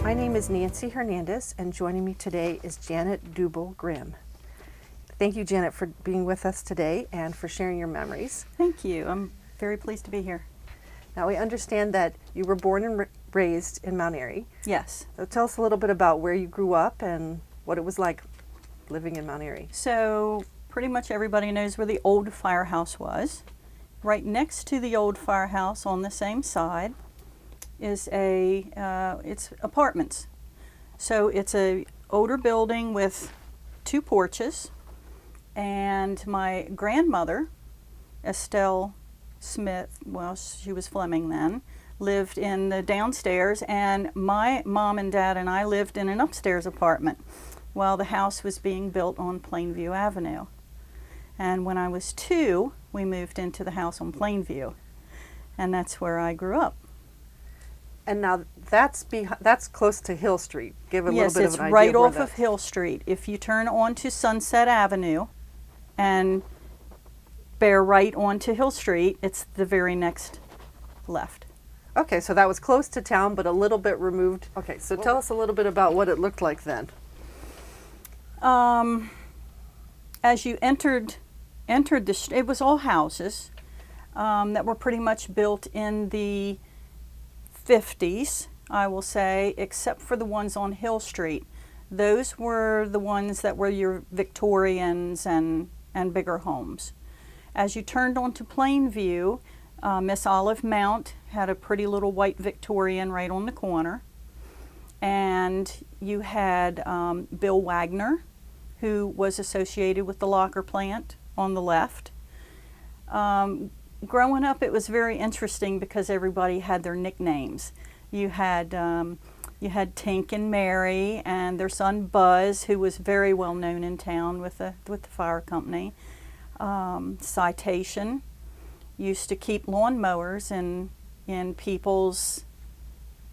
My name is Nancy Hernandez, and joining me today is Janet Dubel-Grimm. Thank you, Janet, for being with us today and for sharing your memories. Thank you. I'm very pleased to be here. Now, we understand that you were born and raised in Mount Airy. Yes. So tell us a little bit about where you grew up and what it was like living in Mount Airy. So pretty much everybody knows where the old firehouse was. Right next to the old firehouse on the same side is it's apartments. So it's a older building with 2 porches, and my grandmother, Estelle Smith, well, she was Fleming then, lived in the downstairs, and my mom and dad and I lived in an upstairs apartment while the house was being built on Plainview Avenue. And when I was 2, we moved into the house on Plainview, and that's where I grew up. And now that's close to Hill Street. Give a little bit of an idea. Yes, it's right off of Hill Street. If you turn onto Sunset Avenue and bear right onto Hill Street, it's the very next left. Okay, so that was close to town, but a little bit removed. Okay, so tell us a little bit about what it looked like then. As you entered it was all houses that were pretty much built in the 50s, I will say, except for the ones on Hill Street. Those were the ones that were your Victorians and bigger homes. As you turned onto Plainview, Miss Olive Mount had a pretty little white Victorian right on the corner. And you had Bill Wagner, who was associated with the Locker plant on the left. Growing up, it was very interesting because everybody had their nicknames. You had Tink and Mary and their son Buzz, who was very well known in town with the fire company. Citation used to keep lawnmowers in people's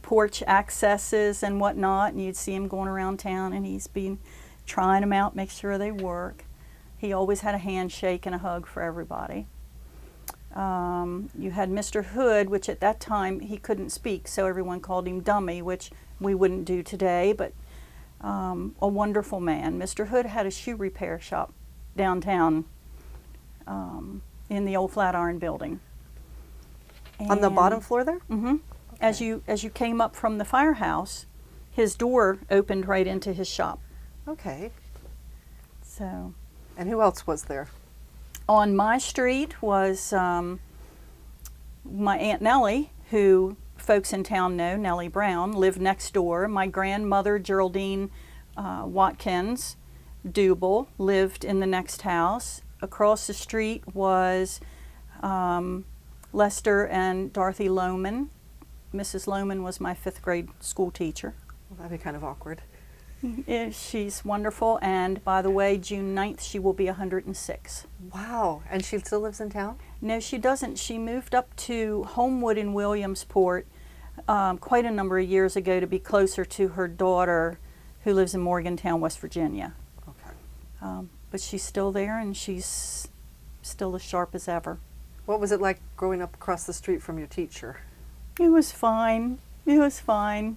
porch accesses and whatnot, and you'd see him going around town, and he's been trying them out, make sure they work. He always had a handshake and a hug for everybody. You had Mr. Hood, which at that time he couldn't speak, so everyone called him Dummy, which we wouldn't do today, but a wonderful man. Mr. Hood had a shoe repair shop downtown in the old Flatiron building. On the bottom floor there? Mm-hmm. Okay. As you came up from the firehouse, his door opened right into his shop. Okay. So. And who else was there? On my street was my Aunt Nellie, who folks in town know, Nellie Brown, lived next door. My grandmother, Geraldine Watkins Dubel, lived in the next house. Across the street was Lester and Dorothy Lohman. Mrs. Lohman was my 5th grade school teacher. Well, that'd be kind of awkward. Yeah, she's wonderful, and by the way, June 9th she will be 106. Wow, and she still lives in town? No, she doesn't. She moved up to Homewood in Williamsport quite a number of years ago to be closer to her daughter, who lives in Morgantown, West Virginia. Okay. But she's still there, and she's still as sharp as ever. What was it like growing up across the street from your teacher? It was fine. It was fine.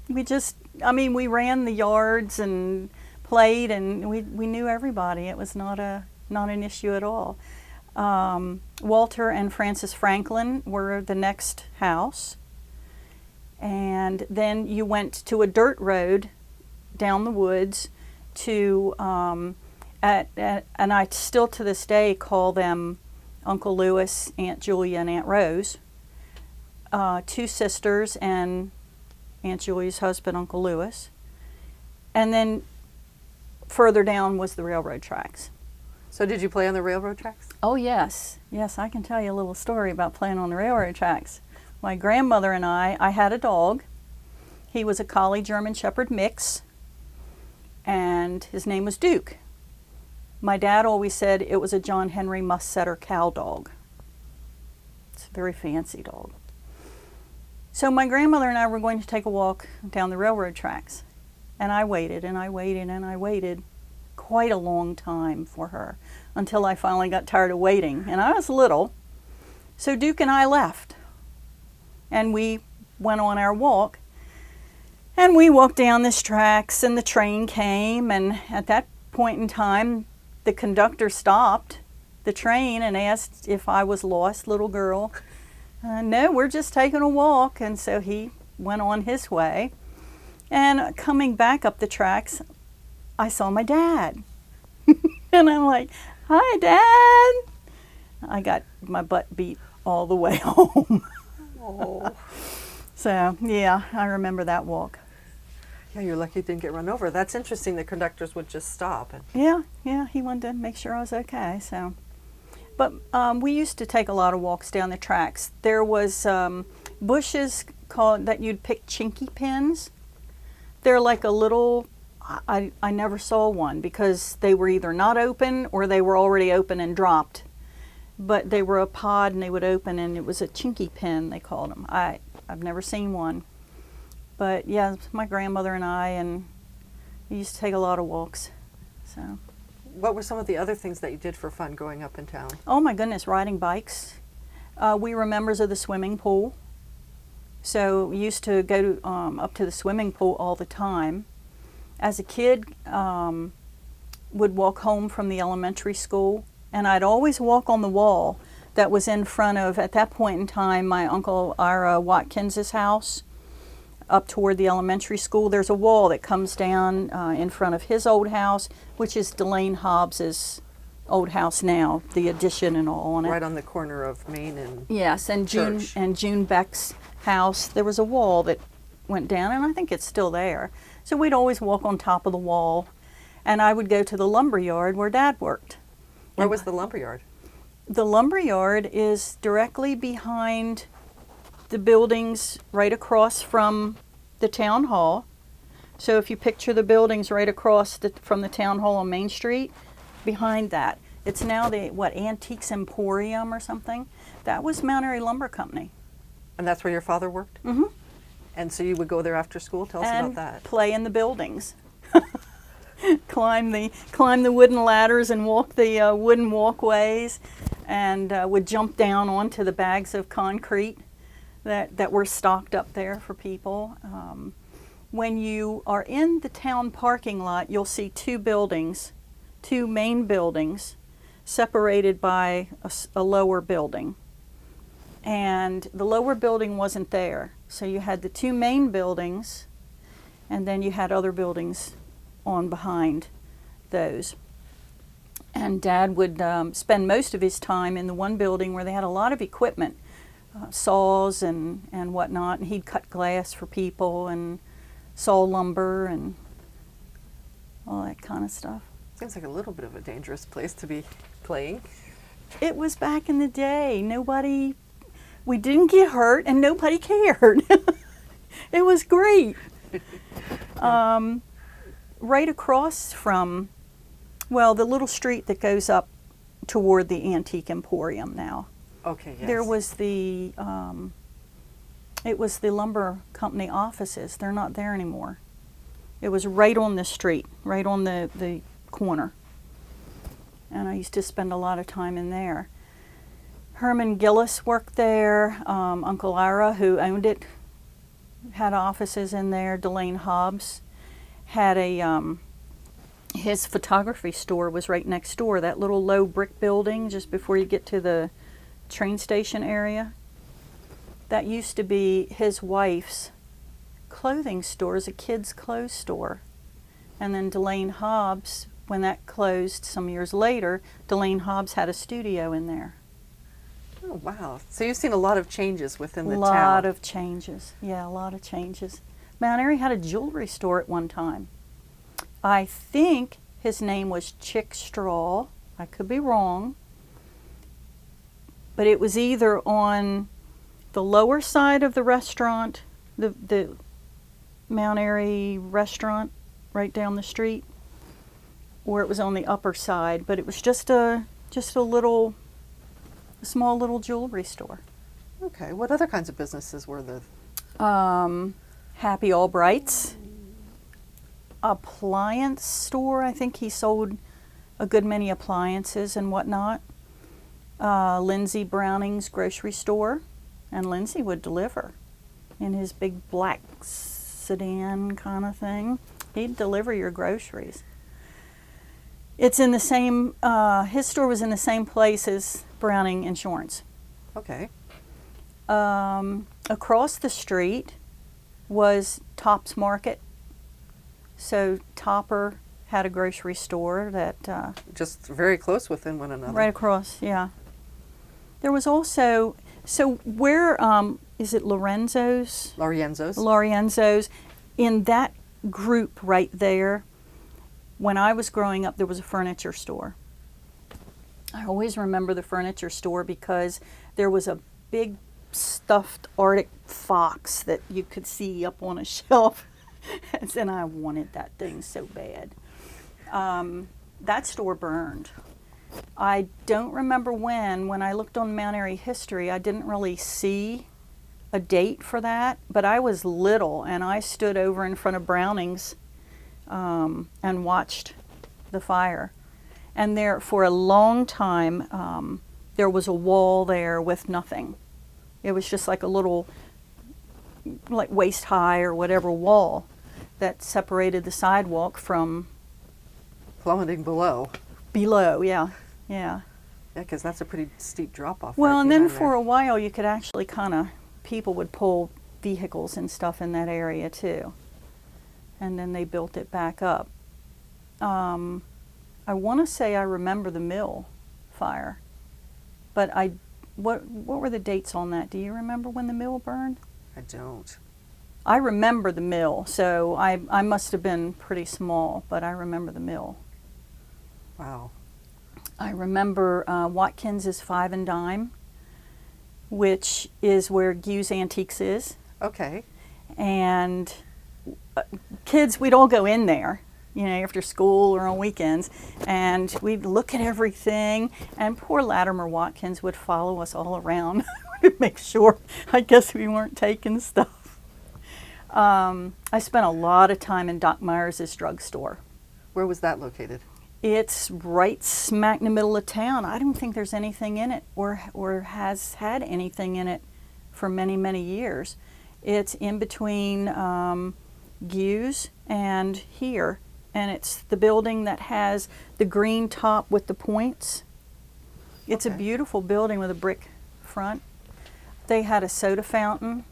We ran the yards and played, and we knew everybody. It was not an issue at all. Walter and Frances Franklin were the next house. And then you went to a dirt road down the woods to, and I still to this day call them Uncle Lewis, Aunt Julia, and Aunt Rose. 2 sisters and Aunt Julia's husband, Uncle Lewis. And then further down was the railroad tracks. So did you play on the railroad tracks? Oh, yes. Yes, I can tell you a little story about playing on the railroad tracks. My grandmother and I had a dog. He was a Collie German Shepherd mix, and his name was Duke. My dad always said it was a John Henry Mussetter cow dog. It's a very fancy dog. So my grandmother and I were going to take a walk down the railroad tracks. And I waited and I waited and I waited quite a long time for her until I finally got tired of waiting. And I was little. So Duke and I left. And we went on our walk. And we walked down this tracks and the train came, and at that point in time the conductor stopped the train and asked if I was lost little girl. No, we're just taking a walk. And so he went on his way. And coming back up the tracks, I saw my dad. And I'm like, "Hi, Dad." I got my butt beat all the way home. Oh. So, yeah, I remember that walk. Yeah, you're lucky you didn't get run over. That's interesting that conductors would just stop. Yeah, he wanted to make sure I was okay, so. But we used to take a lot of walks down the tracks. There was bushes called that you'd pick chinky pins. They're like a little, I never saw one because they were either not open or they were already open and dropped. But they were a pod and they would open, and it was a chinky pin, they called them. I've never seen one. But yeah, my grandmother and we used to take a lot of walks. So. What were some of the other things that you did for fun growing up in town? Oh my goodness, riding bikes. We were members of the swimming pool. So we used to go to, up to the swimming pool all the time. As a kid, would walk home from the elementary school, and I'd always walk on the wall that was in front of, at that point in time, my Uncle Ira Watkins's house. Up toward the elementary school, there's a wall that comes down in front of his old house, which is Delane Hobbs's old house now, the addition and all on it. Right on the corner of Main and Yes, and June Beck's house. There was a wall that went down, and I think it's still there. So we'd always walk on top of the wall, and I would go to the lumber yard where Dad worked. Where was the lumber yard? The lumber yard is directly behind the buildings right across from the town hall. So if you picture the buildings right across from the town hall on Main Street, behind that, it's now the, Antiques Emporium or something. That was Mount Airy Lumber Company. And that's where your father worked? Mm-hmm. And so you would go there after school? Tell us And about that. play in the buildings. climb the wooden ladders and walk the wooden walkways, and would jump down onto the bags of concrete that were stocked up there for people. When you are in the town parking lot, you'll see two main buildings, separated by a lower building. And the lower building wasn't there. So you had the two main buildings, and then you had other buildings on behind those. And Dad would spend most of his time in the one building where they had a lot of equipment. Saws and whatnot, and he'd cut glass for people and saw lumber and all that kind of stuff. Seems like a little bit of a dangerous place to be playing. It was back in the day. We didn't get hurt and nobody cared. It was great. Right across from, the little street that goes up toward the Antique Emporium now. Okay, yes. There was it was the lumber company offices. They're not there anymore. It was right on the street, right on the corner. And I used to spend a lot of time in there. Herman Gillis worked there. Uncle Ira, who owned it, had offices in there. Delane Hobbs had his photography store was right next door, that little low brick building just before you get to the train station area. That used to be his wife's clothing store, as a kid's clothes store. And then Delane Hobbs, when that closed some years later, Delane Hobbs had a studio in there. Oh, wow. So you've seen a lot of changes within the town. A lot of changes. Yeah, a lot of changes. Mount Airy had a jewelry store at one time. I think his name was Chick Straw. I could be wrong. But it was either on the lower side of the restaurant, the Mount Airy restaurant right down the street, or it was on the upper side. But it was just a small little jewelry store. Okay. What other kinds of businesses were there? Happy Albright's appliance store. I think he sold a good many appliances and whatnot. Lindsay Browning's grocery store, and Lindsay would deliver in his big black sedan kind of thing. He'd deliver your groceries. It's in the same, his store was in the same place as Browning Insurance. Okay. Across the street was Tops Market. So Topper had a grocery store that... Just very close within one another. right across, yeah. There was also, so where, is it Lorenzo's? Lorienzo's. In that group right there, when I was growing up, there was a furniture store. I always remember the furniture store because there was a big stuffed Arctic fox that you could see up on a shelf. And I wanted that thing so bad. That store burned. I don't remember when I looked on Mount Airy history, I didn't really see a date for that, but I was little and I stood over in front of Browning's and watched the fire. And there, for a long time, there was a wall there with nothing. It was just like a little, like waist high or whatever wall that separated the sidewalk from Plummeting below. below, yeah. Yeah. Yeah, because that's a pretty steep drop off. Well, right and then behind for there. a while you could actually kind of, people would pull vehicles and stuff in that area too. And then they built it back up. I want to say I remember the mill fire, but what were the dates on that? Do you remember when the mill burned? I don't. I remember the mill, so I must have been pretty small, but I remember the mill. Wow. I remember Watkins' Five and Dime, which is where Gu's Antiques is. Okay. And kids, we'd all go in there, you know, after school or on weekends, and we'd look at everything, and poor Latimer Watkins would follow us all around to make sure, I guess, we weren't taking stuff. I spent a lot of time in Doc Myers' drugstore. Where was that located? It's right smack in the middle of town. I don't think there's anything in it or has had anything in it for many, many years. It's in between Gu's and here, and it's the building that has the green top with the points. It's a Okay. beautiful building with a brick front. They had a soda fountain.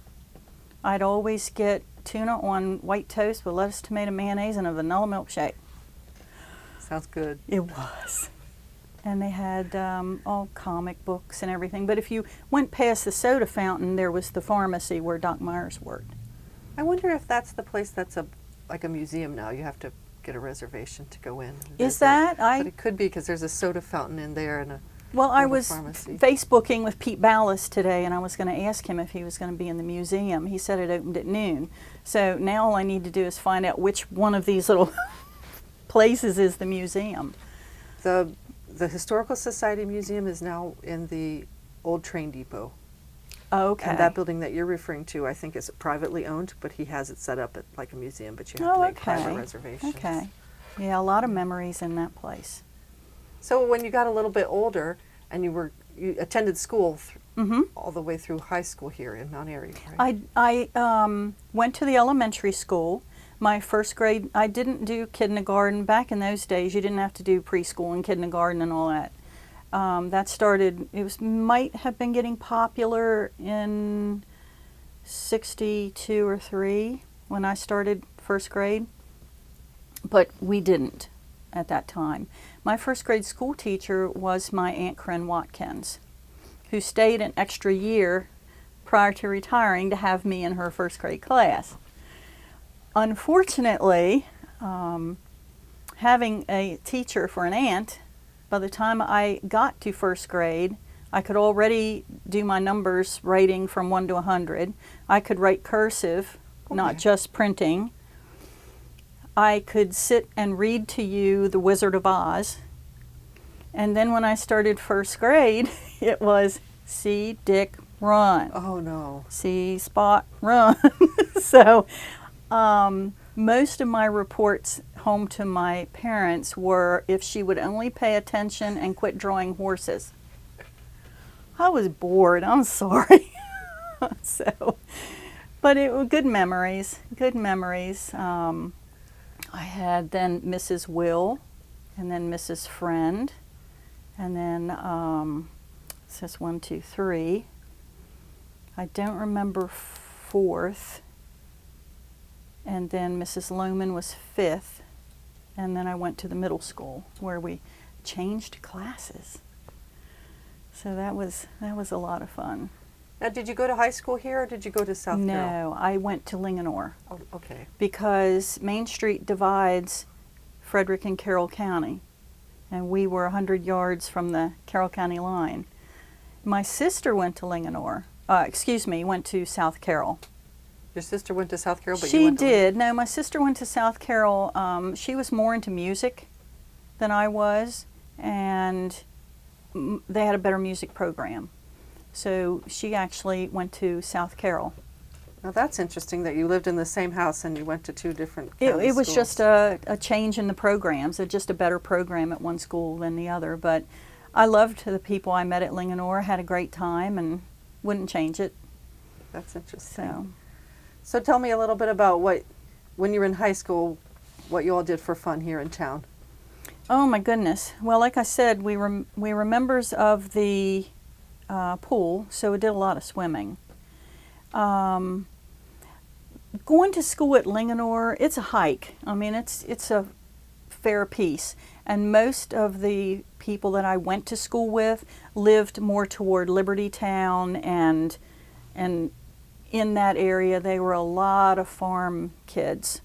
I'd always get tuna on white toast with lettuce, tomato, mayonnaise, and a vanilla milkshake. Sounds good. It was. And they had all comic books and everything. But if you went past the soda fountain, there was the pharmacy where Doc Myers worked. I wonder if that's the place that's like a museum now. You have to get a reservation to go in. and Is visit. that? But it could be because there's a soda fountain in there and a Well, I little was pharmacy. Facebooking with Pete Ballas today, and I was going to ask him if he was going to be in the museum. He said it opened at noon. So now all I need to do is find out which one of these little places is the museum. The Historical Society Museum is now in the old train depot. Okay. And that building that you're referring to, I think, is privately owned, but he has it set up at like a museum, but you have to make private reservations. Okay. Yeah, a lot of memories in that place. So when you got a little bit older and you attended school all the way through high school here in Mount Airy, right? I went to the elementary school. My first grade, I didn't do kindergarten. Back in those days, you didn't have to do preschool and kindergarten and all that. That started, might have been getting popular in 62 or 3 when I started first grade, but we didn't at that time. My first grade school teacher was my Aunt Corinne Watkins, who stayed an extra year prior to retiring to have me in her first grade class. Unfortunately, having a teacher for an aunt, by the time I got to first grade, I could already do my numbers writing from 1 to 100. I could write cursive, not just printing. I could sit and read to you The Wizard of Oz. And then when I started first grade, it was see Dick run. Oh no. See Spot run. So most of my reports home to my parents were if she would only pay attention and quit drawing horses. I was bored, I'm sorry. So, But it was good memories, good memories. I had then Mrs. Will, and then Mrs. Friend, and then it says 1, 2, 3. I don't remember fourth, and then Mrs. Lohman was fifth, and then I went to the middle school where we changed classes. So that was a lot of fun. Now, did you go to high school here, or did you go to South Carroll? No, I went to Linganore. Oh, okay. Because Main Street divides Frederick and Carroll County, and we were 100 yards from the Carroll County line. My sister went to Linganore. Went to South Carroll. Your sister went to South Carroll, but She you went to did. No, my sister went to South Carroll. She was more into music than I was, and they had a better music program. So she actually went to South Carroll. Now that's interesting that you lived in the same house and you went to two different county It was schools. just a change in the programs, just a better program at one school than the other. But I loved the people I met at Linganore, had a great time, and wouldn't change it. That's interesting. So So tell me a little bit about when you were in high school, what you all did for fun here in town. oh my goodness. Well, like I said, we were members of the pool, so we did a lot of swimming. Going to school at Linganore, it's a hike. I mean, it's a fair piece. And most of the people that I went to school with lived more toward Liberty Town, and in that area they were a lot of farm kids.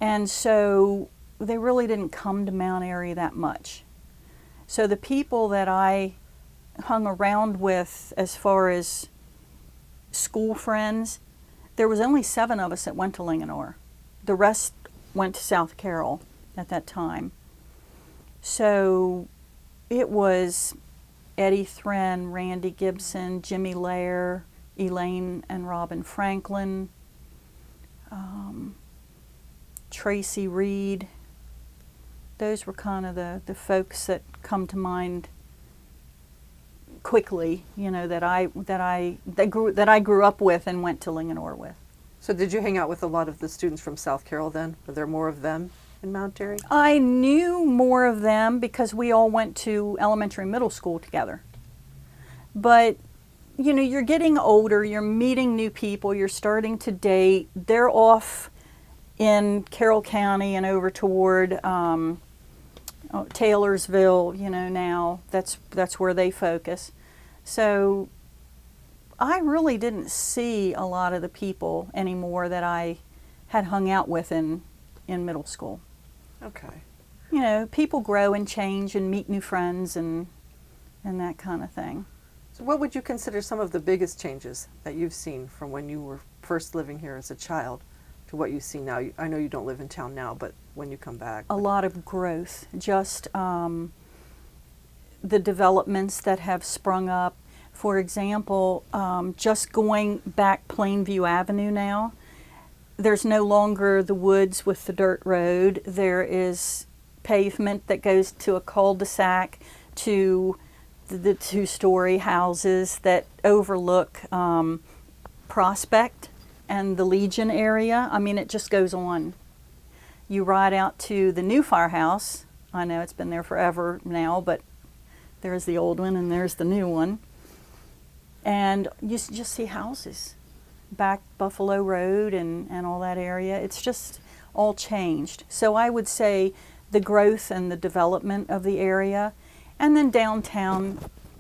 And so they really didn't come to Mount Airy that much. So the people that I hung around with as far as school friends, there was only 7 of us that went to Linganore. The rest went to South Carroll at that time. So it was Eddie Thren, Randy Gibson, Jimmy Lair, Elaine and Robin Franklin, Tracy Reed. Those were kind of the folks that come to mind quickly, you know, that I grew up with and went to Linganore with. So did you hang out with a lot of the students from South Carroll then? Were there more of them in Mount Airy? I knew more of them because we all went to elementary and middle school together. But, you know, you're getting older, you're meeting new people, you're starting to date. They're off in Carroll County and over toward Taylorsville, you know, now. That's where they focus. So I really didn't see a lot of the people anymore that I had hung out with in middle school. Okay. You know, people grow and change and meet new friends and that kind of thing. So what would you consider some of the biggest changes that you've seen from when you were first living here as a child to what you see now? I know you don't live in town now, but when you come back. A lot of growth, just the developments that have sprung up. For example, just going back Plainview Avenue now, there's no longer the woods with the dirt road. There is pavement that goes to a cul-de-sac to the 2-story houses that overlook Prospect and the Legion area. I mean, it just goes on. You ride out to the new firehouse. I know it's been there forever now, but there's the old one and there's the new one. And you just see houses back Buffalo Road and all that area. It's just all changed. So I would say the growth and the development of the area. And then downtown,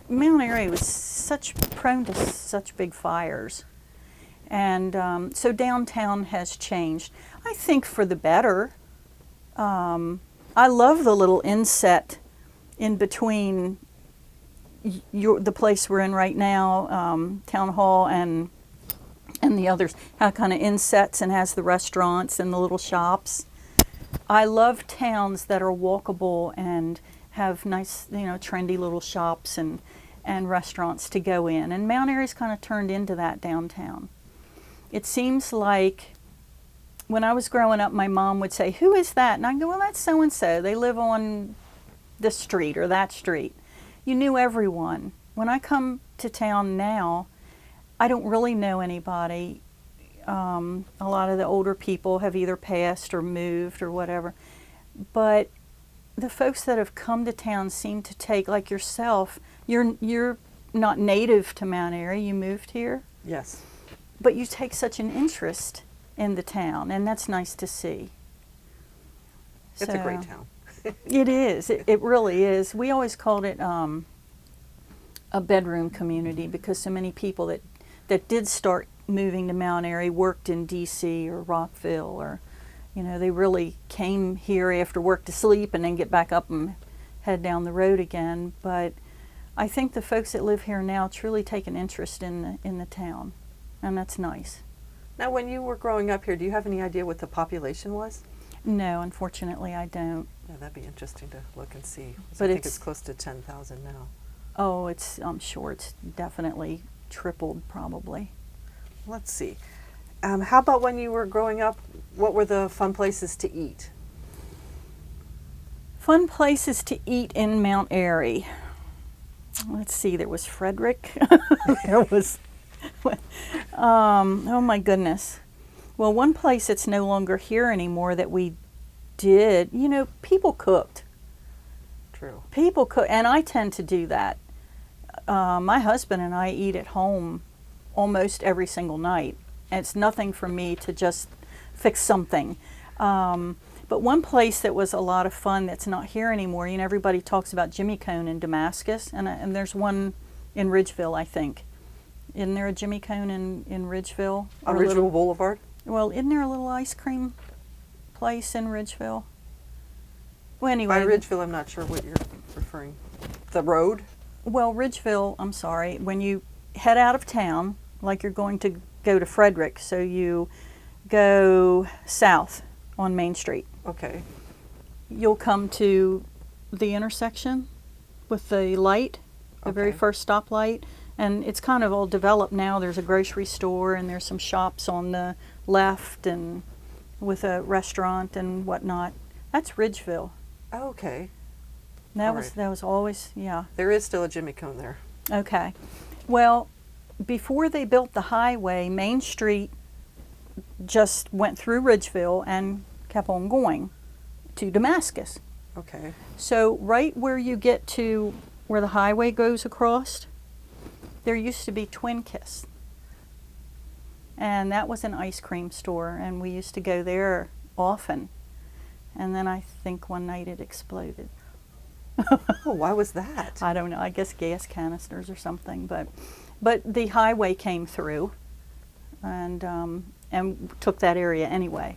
Mount Airy was prone to such big fires. And so downtown has changed. I think for the better. I love the little inset in between the place we're in right now, Town Hall, and the others. How it kind of insets and has the restaurants and the little shops. I love towns that are walkable and have nice, you know, trendy little shops and restaurants to go in. And Mount Airy's kind of turned into that downtown. It seems like when I was growing up, my mom would say, "Who is that?" And I'd go, "Well, that's so-and-so. They live on this street or that street." You knew everyone. When I come to town now, I don't really know anybody. A lot of the older people have either passed or moved or whatever. But the folks that have come to town seem to take, like yourself, you're not native to Mount Airy, you moved here, Yes. but you take such an interest in the town, and that's nice to see. It's a great town. It is. It really is. We always called it a bedroom community because so many people that did start moving to Mount Airy worked in D.C. or Rockville, or, you know, they really came here after work to sleep and then get back up and head down the road again. But I think the folks that live here now truly take an interest in the town, and that's nice. Now, when you were growing up here, do you have any idea what the population was? No, unfortunately, I don't. Yeah, that'd be interesting to look and see. 'Cause But I think it's close to 10,000 now. Oh, I'm sure it's definitely tripled, probably. Let's see. How about when you were growing up, what were the fun places to eat? Fun places to eat in Mount Airy. Let's see, there was Frederick. There was, oh my goodness. Well, one place that's no longer here anymore that we did, you know, people cooked. True. People cook, and I tend to do that. My husband and I eat at home almost every single night. And it's nothing for me to just fix something. But one place that was a lot of fun that's not here anymore, you know, everybody talks about Jimmy Cone in Damascus, and there's one in Ridgeville, I think. Isn't there a Jimmy Cone in Ridgeville? On Ridgeville Boulevard? Well, isn't there a little ice cream place in Ridgeville? Well, anyway. By Ridgeville, I'm not sure what you're referring. The road? Well, Ridgeville, I'm sorry, when you head out of town, like you're going to go to Frederick, so you go south on Main Street. Okay. You'll come to the intersection with the light, the very Okay. first stoplight, and it's kind of all developed now. There's a grocery store and there's some shops on the left and with a restaurant and whatnot. That's Ridgeville. Oh, okay. That All was right. that was always, yeah. There is still a Jimmy Cone there. Okay. Well, before they built the highway, Main Street just went through Ridgeville and kept on going to Damascus. Okay. So right where you get to where the highway goes across, there used to be Twin Kiss. And that was an ice cream store, and we used to go there often. And then I think one night it exploded. Oh, why was that? I don't know, I guess gas canisters or something, but the highway came through and took that area anyway.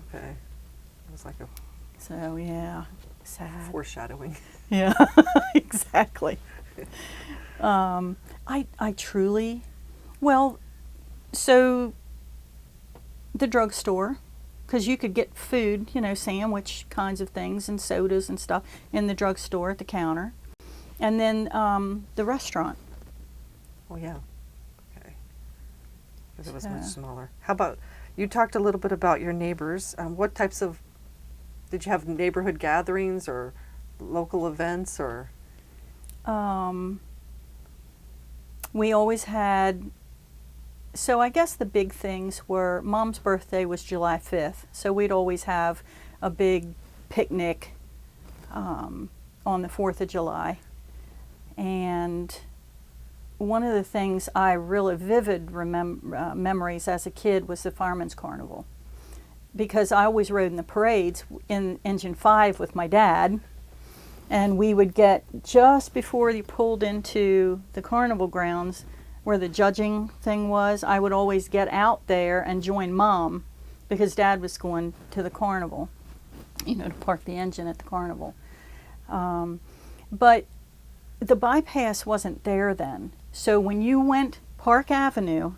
Okay. It was like a So yeah, sad. foreshadowing. Yeah, exactly. I truly, well, so the drugstore, because you could get food, you know, sandwich kinds of things and sodas and stuff in the drugstore at the counter. And then the restaurant. Oh, yeah. Okay. Because it was much So- smaller. How about, you talked a little bit about your neighbors. What types of, did you have neighborhood gatherings or local events or? We always had, so I guess the big things were, Mom's birthday was July 5th, so we'd always have a big picnic on the 4th of July. And one of the things I really vivid memories as a kid was the Fireman's Carnival. Because I always rode in the parades in Engine 5 with my dad, and we would get, just before you pulled into the carnival grounds where the judging thing was, I would always get out there and join Mom because Dad was going to the carnival, you know, to park the engine at the carnival. But the bypass wasn't there then. So when you went Park Avenue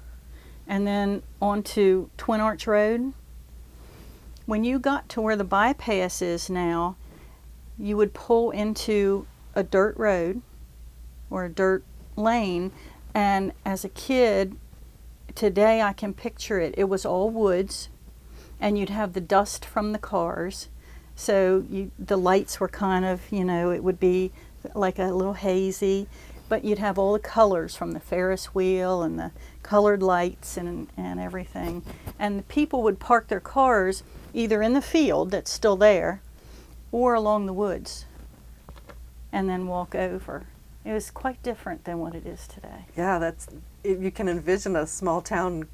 and then onto Twin Arch Road, when you got to where the bypass is now, you would pull into a dirt road or a dirt lane, and as a kid, today I can picture it. It was all woods, and you'd have the dust from the cars, so the lights were kind of, you know, it would be like a little hazy, but you'd have all the colors from the Ferris wheel and the colored lights and everything. And the people would park their cars either in the field that's still there or along the woods and then walk over. It was quite different than what it is today. Yeah, you can envision a small town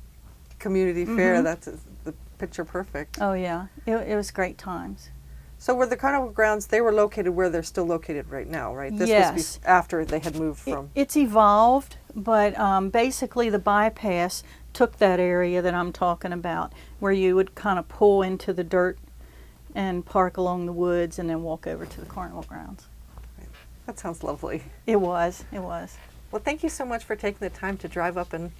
community fair. That's the picture perfect. Oh yeah, it was great times. So were the carnival grounds, they were located where they're still located right now, right? This Yes. was after they had moved from. It's evolved, but basically the bypass took that area that I'm talking about, where you would kind of pull into the dirt and park along the woods and then walk over to the carnival grounds. That sounds lovely. It was. It was. Well, thank you so much for taking the time to drive up and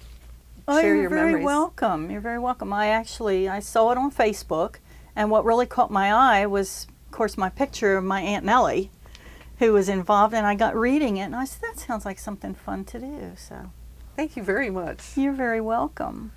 Oh, share you're your very memories. welcome. You're very welcome. I saw it on Facebook, and what really caught my eye was, of course, my picture of my Aunt Nellie, who was involved, and I got reading it, and I said, that sounds like something fun to do. So, Thank you very much. you're very welcome.